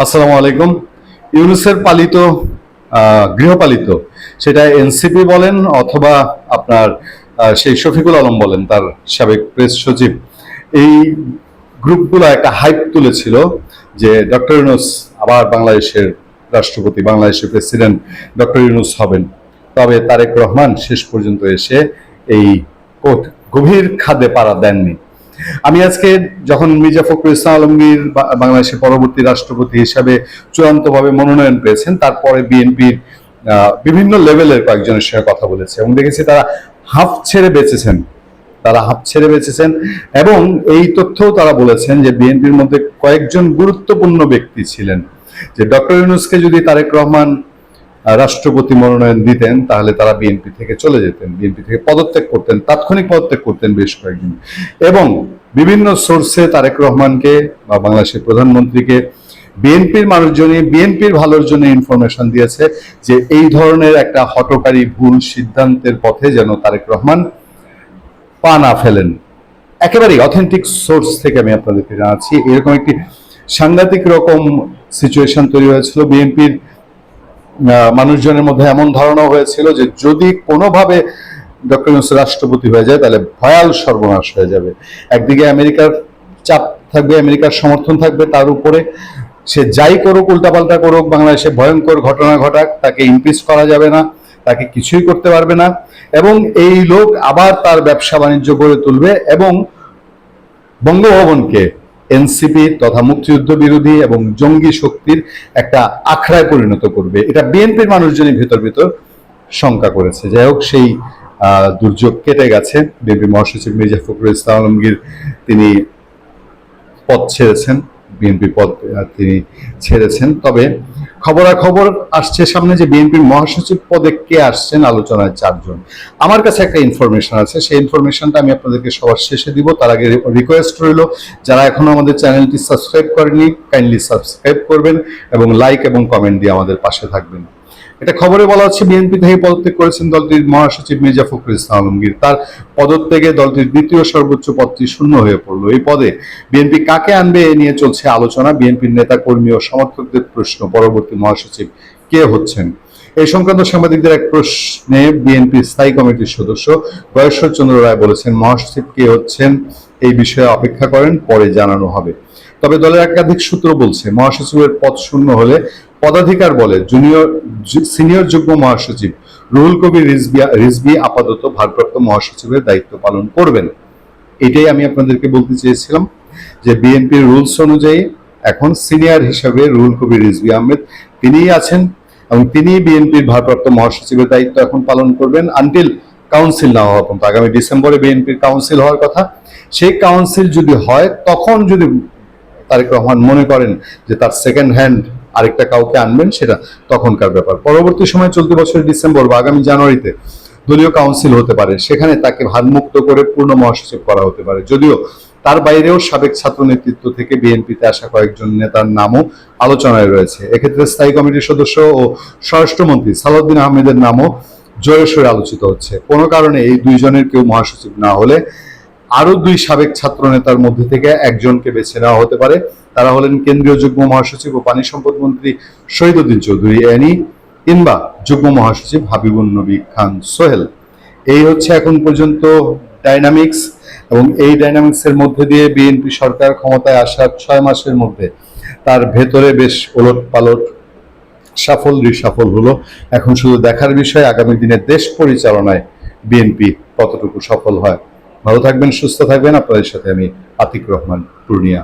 আসসালামু আলাইকুম। ইউনূসের পালিত গৃহপালিত, সেটা এনসিপি বলেন অথবা আপনার সেই শফিকুল আলম বলেন, তার সাবেক প্রেস সচিব, এই গ্রুপগুলো একটা হাইপ তুলেছিল যে ডক্টর ইউনূস আবার বাংলাদেশের রাষ্ট্রপতি, বাংলাদেশের প্রেসিডেন্ট ডক্টর ইউনূস হবেন। তবে তারেক রহমান শেষ পর্যন্ত এসে এই গভীর খাদে পাড়া দেননি। আমি আজকে যখন মির্জা ফখরুল ইসলাম আলমগীর বাংলাদেশের পরবর্তী রাষ্ট্রপতি হিসাবে চূড়ান্তভাবে মনোনয়ন পেয়েছেন, তারপরে বিএনপির বিভিন্ন লেভেলের কয়েকজনের সঙ্গে কথা বলেছে এবং দেখেছি তারা হাফ ছেড়ে বেঁচেছেন। এবং এই তথ্যও তারা বলেছেন যে বিএনপির মধ্যে কয়েকজন গুরুত্বপূর্ণ ব্যক্তি ছিলেন, যে ডক্টর ইউনূসকে যদি তারেক রহমান রাষ্ট্রপতি মনোনয়ন দিতেন তাহলে তারা বিএনপি থেকে চলে যেতেন, বিএনপি থেকে পদত্যাগ করতেন, তাৎক্ষণিক পদত্যাগ করতেন বেশ কয়েকজন। এবং বিভিন্ন সোর্সে তারেক রহমানকে বা বাংলাদেশের প্রধানমন্ত্রীকে বিএনপির মানুষজনই বিএনপির ভালোর জন্য ইনফরমেশন দিয়েছে যে এই ধরনের একটা হঠকারী ভুল সিদ্ধান্তের পথে যেন তারেক রহমান পা না ফেলেন। একেবারেই অথেন্টিক সোর্স থেকে আমি আপনাদেরকে জানাচ্ছি, এরকম একটি সাংঘাতিক রকম সিচুয়েশন তৈরি হয়েছিল। বিএনপির মানুষজনের মধ্যে এমন ধারণা হয়েছিল যে যদি কোনোভাবে ডক্টর ইউনূস রাষ্ট্রপতি হয়ে যায় তাহলে ভয়াল সর্বনাশ হয়ে যাবে। একদিকে আমেরিকার চাপ থাকবে, আমেরিকার সমর্থন থাকবে, তার উপরে সে যাই করুক, উল্টাপাল্টা করুক, বাংলাদেশে ভয়ঙ্কর ঘটনা ঘটাক, তাকে ইমপিচ করা যাবে না, তাকে কিছুই করতে পারবে না। এবং এই লোক আবার তার ব্যবসা বাণিজ্য গড়ে তুলবে এবং বঙ্গভবনকে এনসিপি তথা মুক্তিযুদ্ধ বিরোধী এবং জঙ্গি শক্তির একটা আখড়ায় পরিণত করবে। এটা বিএনপির মানুষজনই ভেতর ভেতর শঙ্কা করেছে। যাই হোক, সেই দুর্যোগ কেটে গেছে। বিএনপি মহাসচিব মির্জা ফখরুল ইসলাম আলমগীর তিনি পদ ছেড়েছেন, বিএনপি পদ তিনি ছেড়েছেন। তবে খবরাখবর আসছে সামনে যে বিএনপির মহাসচিব পদে কে আসছেন আলোচনায় 4 জন। আমার কাছে একটা ইনফরমেশন আছে, সেই ইনফরমেশনটা আমি আপনাদেরকে সবার শেষে দিব। তার আগে রিকোয়েস্ট রইল, যারা এখনো আমাদের চ্যানেলটি সাবস্ক্রাইব করেনি কাইন্ডলি সাবস্ক্রাইব করবেন এবং লাইক এবং কমেন্ট দিয়ে আমাদের পাশে থাকবেন। এটা খবরে বলা হচ্ছে বিএনপি থেকে পদত্যাগ করেছেন দলটির মহাসচিব মির্জা ফখরুল ইসলাম আলমগীর। তার পদত্যাগে দলটির দ্বিতীয় সর্বোচ্চ পদটি শূন্য হয়ে পড়লো। এই পদে বিএনপি কাকে আনবে এ নিয়ে চলছে আলোচনা। বিএনপির নেতা কর্মী ও সমর্থকদের প্রশ্ন, পরবর্তী মহাসচিব কে হচ্ছেন। এই সংক্রান্ত সাংবাদিকদের এক প্রশ্নে বিএনপি স্থায়ী কমিটির সদস্য গয়েশ্বর চন্দ্র রায় বলেছেন, মহাসচিব কে হচ্ছেন এই বিষয়ে অপেক্ষা করেন, পরে জানানো হবে। তবে দলের একাধিক সূত্র বলছে মহাসচিবের পদ শূন্য হলে পদাধিকার বলে সিনিয়র যুগ্ম মহাসচিব রুহুল কবির রিজভী আপাতত ভারপ্রাপ্ত মহাসচিবের দায়িত্ব পালন করবেন। এটাই আমি আপনাদেরকে বলতে চেয়েছিলাম যে বিএনপির রুলস অনুযায়ী এখন সিনিয়র হিসাবে রুহুল কবির রিজভী আহমেদ তিনিই আছেন এবং তিনি বিএনপির ভারপ্রাপ্ত মহাসচিবের দায়িত্ব এখন পালন করবেন আনটিল কাউন্সিল না হওয়া পর্যন্ত। আগামী ডিসেম্বরে বিএনপির কাউন্সিল হওয়ার কথা। সেই কাউন্সিল যদি হয়, তখন যদি তারেক রহমান মনে করেন যে তার সেকেন্ড হ্যান্ড আরেকটা কাউকে আনবেন, সেটা তখনকার ব্যাপার। পরবর্তী সময় চলতি বছরের ডিসেম্বর বা আগামী জানুয়ারিতে দলীয় কাউন্সিল হতে পারে, সেখানে তাকে ভারমুক্ত করে পূর্ণ মহাসচিব করা হতে পারে। যদিও তার বাইরেও সাবেক ছাত্র নেতৃত্ব থেকে বিএনপিতে আসা কয়েকজন নেতার নামও আলোচনায় রয়েছে। এক্ষেত্রে স্থায়ী কমিটির সদস্য ও স্বরাষ্ট্রমন্ত্রী সালাউদ্দিন আহমেদের নামও জোরেশোরে আলোচিত হচ্ছে। কোনো কারণে এই দুইজনের কেউ মহাসচিব না হলে আরো 2 সাবেক ছাত্র নেতার মধ্যে থেকে একজনকে বেছে নেওয়া হতে পারে। তারা হলেন কেন্দ্রীয় যুগ্ম মহাসচিব ও পানি সম্পদ মন্ত্রী শহীদউদ্দিন চৌধুরী এনি, কিংবা যুগ্ম মহাসচিব হাবিবুন নবী খান সোহেল। এই হচ্ছে এখন পর্যন্ত ডাইনামিক্স। এবং এই ডাইনামিক্সের মধ্যে দিয়ে বিএনপি সরকার ক্ষমতায় আসার 6 মাসের মধ্যে তার ভেতরে বেশ ওলট পালট, সাফল রিসাফল হলো। এখন শুধু দেখার বিষয় আগামী দিনে দেশ পরিচালনায় বিএনপি কতটুকু সফল হয়। ভালো থাকবেন, সুস্থ থাকবেন। আপনাদের সাথে আমি আতিক রহমান, পূর্ণিয়া।